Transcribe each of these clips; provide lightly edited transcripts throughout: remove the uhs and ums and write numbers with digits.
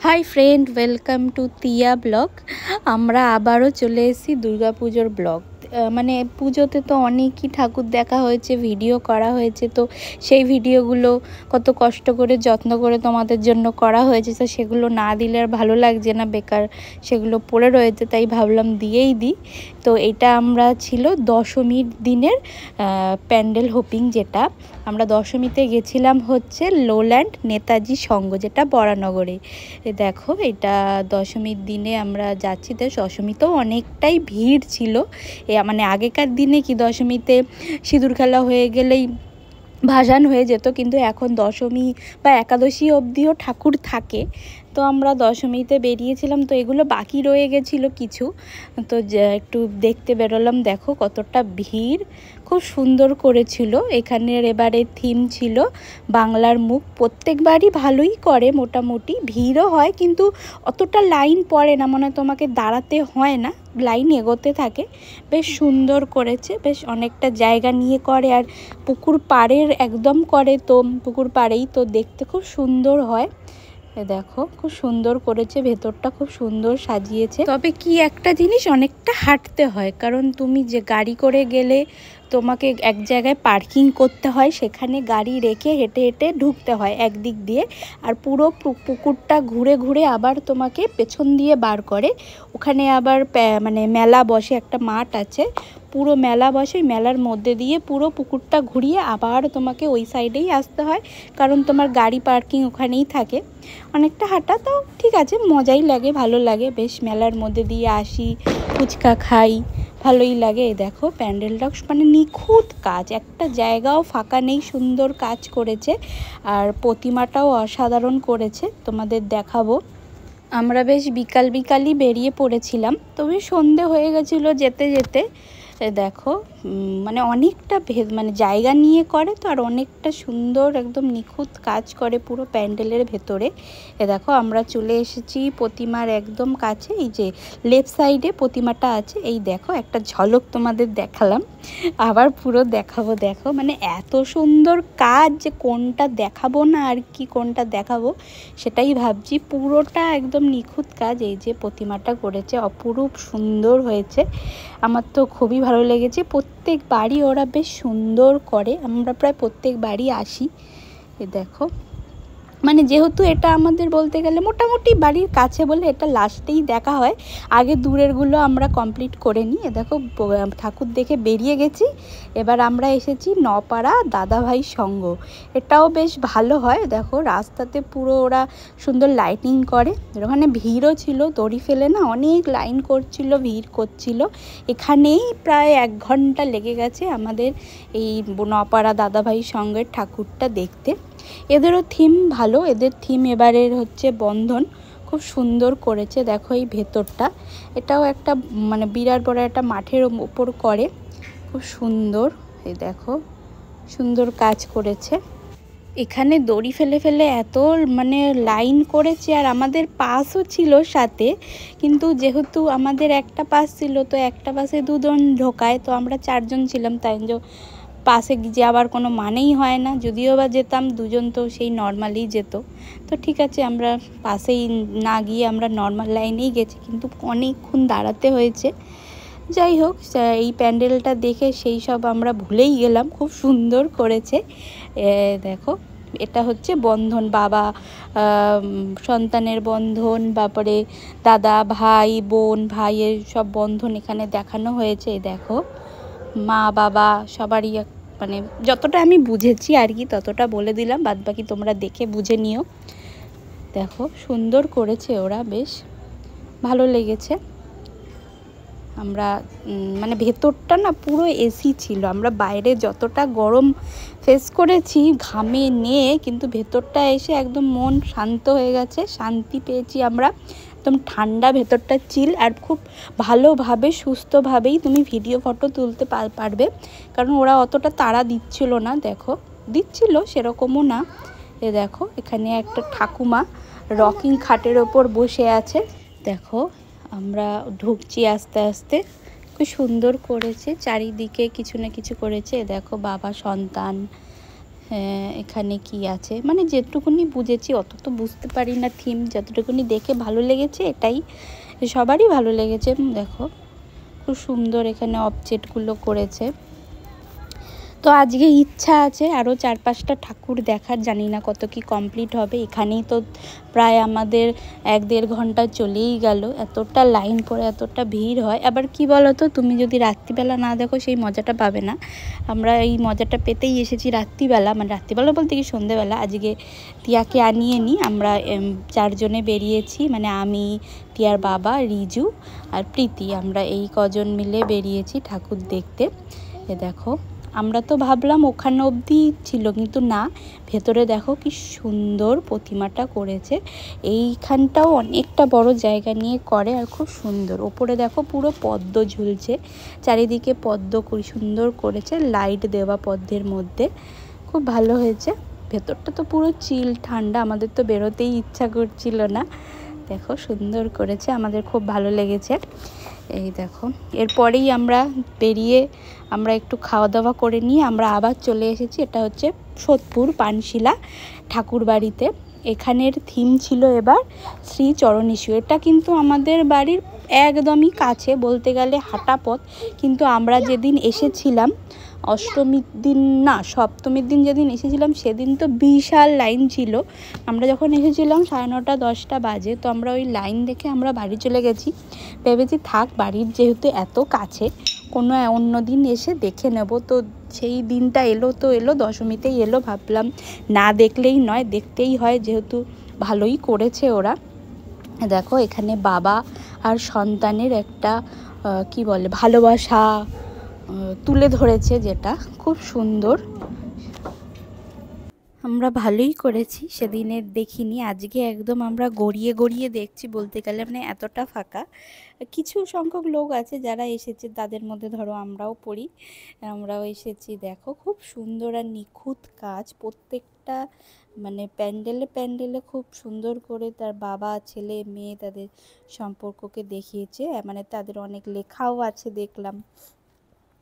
Hi friend, welcome to Tiya blog. আমরা আবারও চলে এসেছি দুর্গাপুজোর ব্লগ। মানে পুজোতে তো অনেকই ঠাকুর দেখা হয়েছে, ভিডিও করা হয়েছে, তো সেই ভিডিওগুলো কত কষ্ট করে যত্ন করে তোমাদের জন্য করা হয়েছে, তো সেগুলো না দিলে আর ভালো লাগছে না, বেকার সেগুলো পড়ে রয়েছে, তাই ভাবলাম দিয়েই দিই। তো এটা আমরা ছিল দশমীর দিনের প্যান্ডেল হোপিং, যেটা আমরা দশমীতে গেছিলাম হচ্ছে লোল্যান্ড নেতাজি সংঘ, যেটা বরানগরে। দেখো এটা দশমীর দিনে আমরা যাচ্ছি, তো দশমীতেও অনেকটাই ভিড় ছিল। মানে আগেকার দিনে কি দশমীতে সিঁদুর খেলা হয়ে গেলেই ভাসান হয়ে যেত, কিন্তু এখন দশমী বা একাদশী অবধিও ঠাকুর থাকে। তো আমরা দশমীতে বেরিয়েছিলাম, তো এগুলো বাকি রয়ে গেছিলো কিছু, তো একটু দেখতে বেরোলাম। দেখো কতটা ভিড়, খুব সুন্দর করেছিল। এখানের এবারে থিম ছিল বাংলার মুখ। প্রত্যেকবারই ভালোই করে, মোটামুটি ভিড়ও হয়, কিন্তু অতটা লাইন পড়ে না, মনে হয় তোমাকে দাঁড়াতে হয় না, লাইন এগোতে থাকে। বেশ সুন্দর করেছে, বেশ অনেকটা জায়গা নিয়ে করে, আর পুকুর পাড়ের একদম করে, তো পুকুর পাড়েই, তো দেখতে খুব সুন্দর হয়। দেখো খুব সুন্দর করেছে, ভেতরটা খুব সুন্দর সাজিয়েছে। তবে কি একটা জিনিস, অনেকটা হাঁটতে হয়, কারণ তুমি যে গাড়ি করে গেলে তোমাকে এক জায়গায় পার্কিং করতে হয়, সেখানে গাড়ি রেখে হেঁটে হেঁটে ঢুকতে হয় একদিক দিয়ে, আর পুরো পুকুরটা ঘুরে ঘুরে আবার তোমাকে পেছন দিয়ে বার করে। ওখানে আবার মানে মেলা বসে, একটা মাঠ আছে, পুরো মেলা বসে, মেলার মধ্যে দিয়ে পুরো পুকুরটা ঘুরিয়ে আবার তোমাকে ওই সাইডেই আসতে হয়, কারণ তোমার গাড়ি পার্কিং ওখানেই থাকে। অনেকটা হাঁটা, তো ঠিক আছে, মজাই লাগে, ভালো লাগে, বেশ মেলার মধ্যে দিয়ে আসি, ফুচকা খাই, ভালোই লাগে। দেখো প্যান্ডেলটা মানে নিখুঁত কাজ, একটা জায়গাও ফাঁকা নেই, সুন্দর কাজ করেছে, আর প্রতিমাটাও অসাধারণ করেছে, তোমাদের দেখাবো। আমরা বেশ বিকালই বেরিয়ে পড়েছিলাম, তবে সন্ধে হয়ে গেছিলো যেতে যেতে। দেখো মানে অনেকটা মানে জায়গা নিয়ে করে, তো আর অনেকটা সুন্দর একদম নিখুঁত কাজ করে পুরো প্যান্ডেলের ভেতরে। দেখো আমরা চলে এসেছি প্রতিমার একদম কাছে, এই যে লেফট সাইডে প্রতিমাটা আছে, এই দেখো একটা ঝলক তোমাদের দেখালাম, আবার পুরো দেখাবো। দেখো মানে এত সুন্দর কাজ যে কোনটা দেখাবো না আর কি কোনটা দেখাবো সেটাই ভাবছি, পুরোটা একদম নিখুঁত কাজ। এই যে প্রতিমাটা করেছে, অপরূপ সুন্দর হয়েছে, আমার তো খুবই ভালো লেগেছে। প্রত্যেক বাড়ি ওরা বেশ সুন্দর করে, আমরা প্রায় প্রত্যেক বাড়ি আসি। দেখো মানে যেহেতু এটা আমাদের বলতে গেলে মোটামুটি বাড়ির কাছে বলে এটা লাস্টেই দেখা হয়, আগে দূরেরগুলো আমরা কমপ্লিট করে নিই। দেখো ঠাকুর দেখে বেরিয়ে গেছি, এবার আমরা এসেছি নপাড়া দাদাভাই সংঘ, এটাও বেশ ভালো হয়। দেখো রাস্তাতে পুরো ওরা সুন্দর লাইটিং করে, ওখানে ভিড়ও ছিল, দড়ি ফেলে না অনেক লাইন করছিল, ভিড় করছিল। এখানেই প্রায় 1 ঘন্টা লেগে গেছে আমাদের এই নপাড়া দাদাভাই সংঘের ঠাকুরটা দেখতে। এদেরও থিম ভালো, এদের থিম এবারের হচ্ছে বন্ধন, খুব সুন্দর করেছে। দেখো এই ভেতরটা, এটাও একটা মানে বিরাট বড় একটা মাঠের ওপর করে, খুব সুন্দর। এই দেখো সুন্দর কাজ করেছে, এখানে দড়ি ফেলে ফেলে এত মানে লাইন করেছে, আর আমাদের পাসও ছিল সাথে, কিন্তু যেহেতু আমাদের একটা পাস ছিল, তো একটা পাসে 2 জন ঢোকায়, তো আমরা 4 জন ছিলাম, তাই পাশে যাওয়ার কোনো মানেই হয় না, যদিও বা যেতাম 2 জন তো সেই নর্মালি যেত, তো ঠিক আছে আমরা পাশেই না গিয়ে আমরা নর্মাল লাইনেই গেছি, কিন্তু অনেকক্ষণ দাঁড়াতে হয়েছে। যাই হোক, এই প্যান্ডেলটা দেখে সেই সব আমরা ভুলেই গেলাম, খুব সুন্দর করেছে। দেখো এটা হচ্ছে বন্ধন, বাবা সন্তানের বন্ধন, তারপরে দাদা ভাই বোন ভাইয়ের সব বন্ধন এখানে দেখানো হয়েছে। দেখো মা বাবা সবারই মানে যতটা আমি বুঝেছি আর কি ততটা বলে দিলাম, বাদবাকি তোমরা দেখে বুঝে নিও। দেখো সুন্দর করেছে ওরা, বেশ ভালো লেগেছে। আমরা মানে ভেতরটা না পুরো এসি ছিল, আমরা বাইরে যতটা গরম ফেস করেছি ঘামে নিয়ে, কিন্তু ভেতরটা এসে একদম মন শান্ত হয়ে গেছে, শান্তি পেয়েছি আমরা, একদম ঠান্ডা, ভেতরটা চিল, আর খুব ভালোভাবে সুস্থভাবেই তুমি ভিডিও ফটো তুলতে পারবে, কারণ ওরা অতটা তাড়া দিচ্ছিল না। দেখো দিচ্ছিল সেরকমও না। দেখো এখানে একটা ঠাকুমা রকিং খাটের ওপর বসে আছে। দেখো আমরা ঢুকছি আস্তে আস্তে, খুব সুন্দর করেছে, চারিদিকে কিছু না কিছু করেছে। দেখো বাবা সন্তান, এখানে কি আছে, মানে যেটুকুনি বুঝেছি, অত তো বুঝতে পারি না থিম, যতটুকুনি দেখে ভালো লেগেছে এটাই, সবারই ভালো লেগেছে। দেখো খুব সুন্দর এখানে অবজেক্টগুলো করেছে। তো আজকে ইচ্ছা আছে আরও 4-5টা ঠাকুর দেখার, জানি না কত কি কমপ্লিট হবে। এখানেই তো প্রায় আমাদের 1-1.5 ঘন্টা চলেই গেল, এতটা লাইন পড়ে এতটা ভিড় হয়। আবার কি বলো তো, তুমি যদি রাত্রিবেলা না দেখো সেই মজাটা পাবে না। আমরা এই মজাটা পেতেই এসেছি রাত্রিবেলা, মানে রাত্রিবেলা বলতে কি সন্ধেবেলা। আজকে টিয়াকে আনিয়ে নিই, আমরা 4 জনে বেরিয়েছি, মানে আমি, টিয়ার বাবা, রিজু আর প্রীতি, আমরা এই কজন মিলে বেরিয়েছি ঠাকুর দেখতে। এ দেখো, আমরা তো ভাবলাম ওখানে অবধি ছিল, কিন্তু না, ভেতরে দেখো কি সুন্দর প্রতিমাটা করেছে। এইখানটাও অনেকটা বড় জায়গা নিয়ে করে আর খুব সুন্দর। ওপরে দেখো পুরো পদ্ম ঝুলছে, চারিদিকে পদ্ম খুব সুন্দর করেছে, লাইট দেওয়া পদ্মের মধ্যে, খুব ভালো হয়েছে। ভেতরটা তো পুরো চিল ঠান্ডা, আমাদের তো বেরোতেই ইচ্ছা করছিল না। দেখো সুন্দর করেছে, আমাদের খুব ভালো লেগেছে। এই দেখো, এরপরেই আমরা বেরিয়ে আমরা একটু খাওয়া দাওয়া করে নিয়ে আমরা আবার চলে এসেছি। এটা হচ্ছে সোদপুর পানশিলা ঠাকুর বাড়িতে। এখানের থিম ছিল এবার শ্রী চরণেশ্বর। এটা কিন্তু আমাদের বাড়ির একদমই কাছে, বলতে গেলে হাঁটা পথ। কিন্তু আমরা যেদিন এসেছিলাম অষ্টমীর দিন, না সপ্তমীর দিন যেদিন এসেছিলাম, সেদিন তো বিশাল লাইন ছিল। আমরা যখন এসেছিলাম 9:30-10টা বাজে, তো আমরা ওই লাইন দেখে আমরা বাড়ি চলে গেছি। ভেবেছি থাক, বাড়ির যেহেতু এত কাছে, কোনো অন্য দিন এসে দেখে নেব। তো সেই দিনটা এলো, তো এলো দশমীতেই এলো, ভাবলাম না দেখলেই নয়, দেখতেই হয়, যেহেতু ভালোই করেছে ওরা। দেখো এখানে বাবা আর সন্তানের একটা কি বলে ভালোবাসা তুলে ধরেছে, যেটা খুব সুন্দর। আমরা ভালোই করেছি, সেদিনে দেখিনি, আজকে একদম আমরা গড়িয়ে গড়িয়ে দেখছি, বলতে গেলে মানে এতটা ফাঁকা। কিছু সংখ্যক লোক আছে যারা এসেছে, তাদের মধ্যে ধরো আমরাও পড়ি, আমরাও এসেছি। দেখো খুব সুন্দর আর নিখুঁত কাজ প্রত্যেকটা, মানে প্যান্ডেলে প্যান্ডেলে খুব সুন্দর করে তার বাবা ছেলে মেয়ে তাদের সম্পর্ককে দেখিয়েছে। মানে তাদের অনেক লেখাও আছে দেখলাম,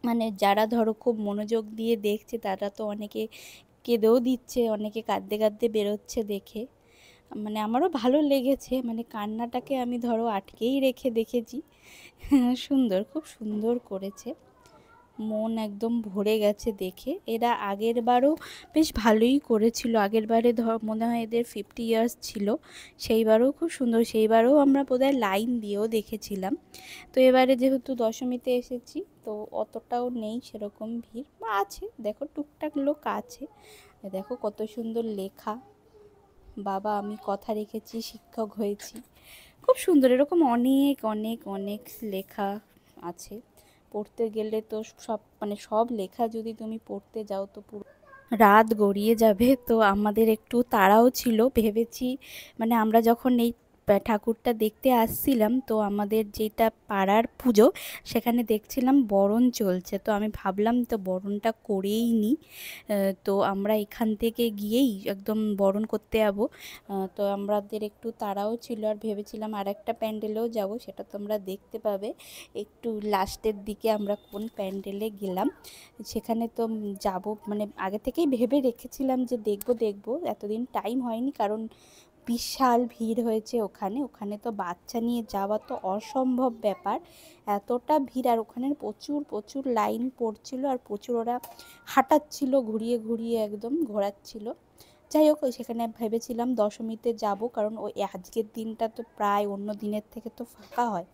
মানে যারা ধরো খুব মনোযোগ দিয়ে দেখছে তারা তো অনেকে কেঁদেও দিচ্ছে, অনেকে কাঁদতে কাঁদতে বেরোচ্ছে দেখে। মানে আমারও ভালো লেগেছে, মানে কান্নাটাকে আমি ধরো আটকেই রেখে দেখেছি। সুন্দর, খুব সুন্দর করেছে, মন একদম ভরে গেছে দেখে। এরা আগের বারও বেশ ভালোই করেছিল, আগের বারে মনে হয় এদের 50 ইয়ার্স ছিল, সেইবারও খুব সুন্দর, সেইবারও আমরা বোধহয় লাইন দিয়েও দেখেছিলাম। তো এবারে যেহেতু দশমীতে এসেছি, তো অতটাও নেই সেরকম ভিড়, বা আছে দেখো টুকটাক লোক আছে। দেখো কত সুন্দর লেখা, বাবা আমি কথা রেখেছি শিক্ষক হয়েছি, খুব সুন্দর। এরকম অনেক অনেক অনেক লেখা আছে, পড়তে গেলে তো সব, মানে সব লেখা যদি তুমি পড়তে যাও তো পুরো রাত গড়িয়ে যাবে। তো আমাদের একটু তাড়াও ছিল, ভেবেছি মানে আমরা যখন এই ঠাকুরটা দেখতে আসছিলাম, তো আমাদের যেটা পাড়ার পুজো, সেখানে দেখছিলাম বরণ চলছে, তো আমি ভাবলাম তো বরণটা করেই নিই। তো আমরা এখান থেকে গিয়েই একদম বরণ করতে যাবো। তো আমাদের একটু তাড়াও ছিল, আর ভেবেছিলাম আর একটা প্যান্ডেলেও যাব, সেটা তোমরা দেখতে পাবে একটু লাস্টের দিকে আমরা কোন প্যান্ডেলে গেলাম। সেখানে তো যাব, মানে আগে থেকেই ভেবে রেখেছিলাম যে দেখব, এতদিন টাইম হয়নি, কারণ বিশাল ভিড় হয়েছে ওখানে। ওখানে তো বাচ্চা নিয়ে যাওয়া তো অসম্ভব ব্যাপার, এতটা ভিড়, আর ওখানে প্রচুর প্রচুর লাইন পড়ছিল, আর প্রচুর ওরা হাঁটাচ্ছিল, ঘুরিয়ে ঘুরিয়ে একদম ঘোরাচ্ছিল। যাই হোক, সেখানে ভেবেছিলাম দশমীতে যাব, কারণ ওই আজকের দিনটা তো প্রায় অন্য দিনের থেকে তো ফাঁকা হয়,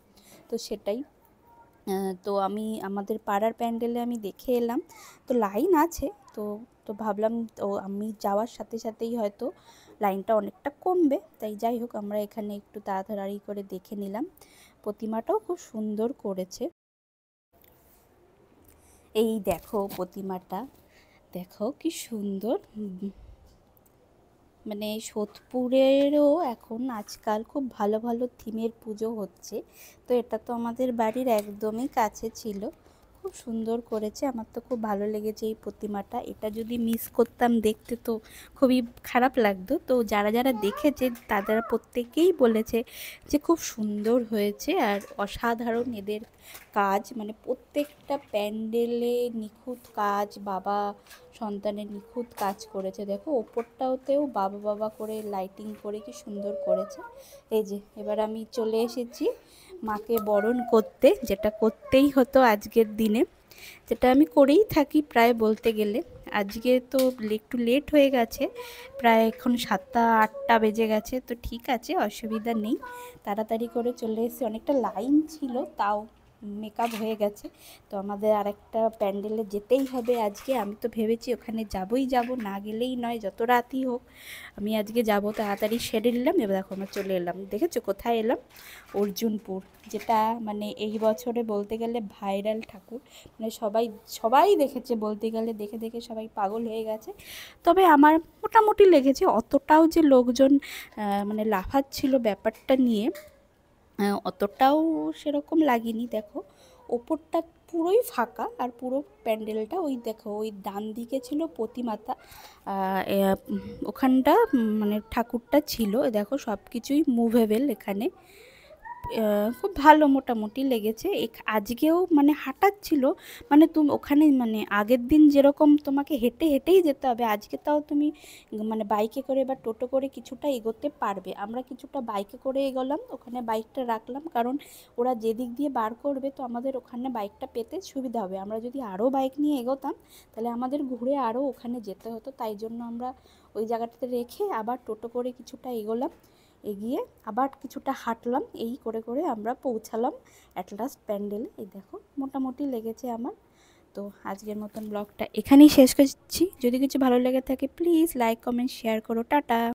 তো সেটাই। তো আমি আমাদের পাড়ার প্যান্ডেলে আমি দেখে এলাম, তো লাইন আছে, তো তো ভাবলাম তো আমি যাওয়ার সাথে সাথেই হয়তো লাইনটা অনেকটা কমবে, তাই যাই হোক আমরা এখানে একটু তাড়াতাড়ি করে দেখে নিলাম। প্রতিমাটাও খুব সুন্দর করেছে। এই দেখো প্রতিমাটা, দেখো কি সুন্দর। মানে সোদপুরেরও এখন আজকাল খুব ভালো ভালো থিমের পুজো হচ্ছে, তো এটা তো আমাদের বাড়ির একদমই কাছে ছিল, খুব সুন্দর করেছে, আমার তো খুব ভালো লেগেছে এই প্রতিমাটা। এটা যদি মিস করতাম দেখতে তো খুবই খারাপ লাগতো। তো যারা যারা দেখেছে তারা প্রত্যেকেই বলেছে যে খুব সুন্দর হয়েছে আর অসাধারণ এদের কাজ, মানে প্রত্যেকটা প্যান্ডেলে নিখুঁত কাজ, বাবা সন্তানের নিখুঁত কাজ করেছে। দেখো ওপরটাতেও বাবা বাবা করে লাইটিং করে কি সুন্দর করেছে। এই যে এবার আমি চলে এসেছি মাকে বরণ করতে, যেটা করতেই হতো আজকের দিনে, যেটা আমি করেই থাকি প্রায় বলতে গেলে। আজকে তো একটু লেট হয়ে গেছে, প্রায় এখন 7টা 8টা বেজে গেছে, তো ঠিক আছে অসুবিধা নেই, তাড়াতাড়ি করে চলে এসেছি। অনেকটা লাইন ছিল, তাও মেকআপ হয়ে গেছে। তো আমাদের আরেকটা প্যান্ডেলে যেতেই হবে আজকে। আমি তো ভেবেছি ওখানে যাবই যাব, না গেলেই নয়, যত রাতই হোক আমি আজকে যাব। তাড়াতাড়ি সেরে নিলাম। এবার দেখো আমরা চলে এলাম, দেখেছো কোথায় এলাম? অর্জুনপুর, যেটা মানে এই বছরে বলতে গেলে ভাইরাল ঠাকুর, মানে সবাই সবাই দেখেছে বলতে গেলে, দেখে দেখে সবাই পাগল হয়ে গেছে। তবে আমার মোটামুটি লেগেছে, অতটাও যে লোকজন মানে লাফাচ্ছিল ব্যাপারটা নিয়ে অতটাও সেরকম লাগেনি। দেখো ওপরটা পুরোই ফাঁকা আর পুরো প্যান্ডেলটা ওই দেখো ওই ডান দিকে ছিল প্রতিমাতা, ওখানটা মানে ঠাকুরটা ছিল। দেখো সব কিছুই মুভেবল এখানে, খুব ভালো মোটামুটি লেগেছে। আজকেও মানে হাঁটাচ্ছিল, মানে তুমি ওখানে মানে আগের দিন যেরকম তোমাকে হেঁটে হেঁটেই যেতে হবে, আজকে তাও তুমি মানে বাইকে করে বা টোটো করে কিছুটা এগোতে পারবে। আমরা কিছুটা বাইকে করে এগোলাম, ওখানে বাইকটা রাখলাম, কারণ ওরা যেদিক দিয়ে বার করবে তো আমাদের ওখানে বাইকটা পেতে সুবিধা হবে। আমরা যদি আরও বাইক নিয়ে এগোতাম তাহলে আমাদের ঘুরে আরও ওখানে যেতে হতো, তাই জন্য আমরা ওই জায়গাটাতে রেখে আবার টোটো করে কিছুটা এগোলাম, এগিয়ে আবার কিছুটা হাঁটলাম, এই করে করে আমরা পৌঁছালাম অ্যাট লাস্ট প্যান্ডেলে। এই দেখো মোটামুটি লেগেছে আমার। তো আজকের মতন ব্লগটা এখানেই শেষ করছি। যদি কিছু ভালো লেগে থাকে প্লিজ লাইক কমেন্ট শেয়ার করো। টাটা।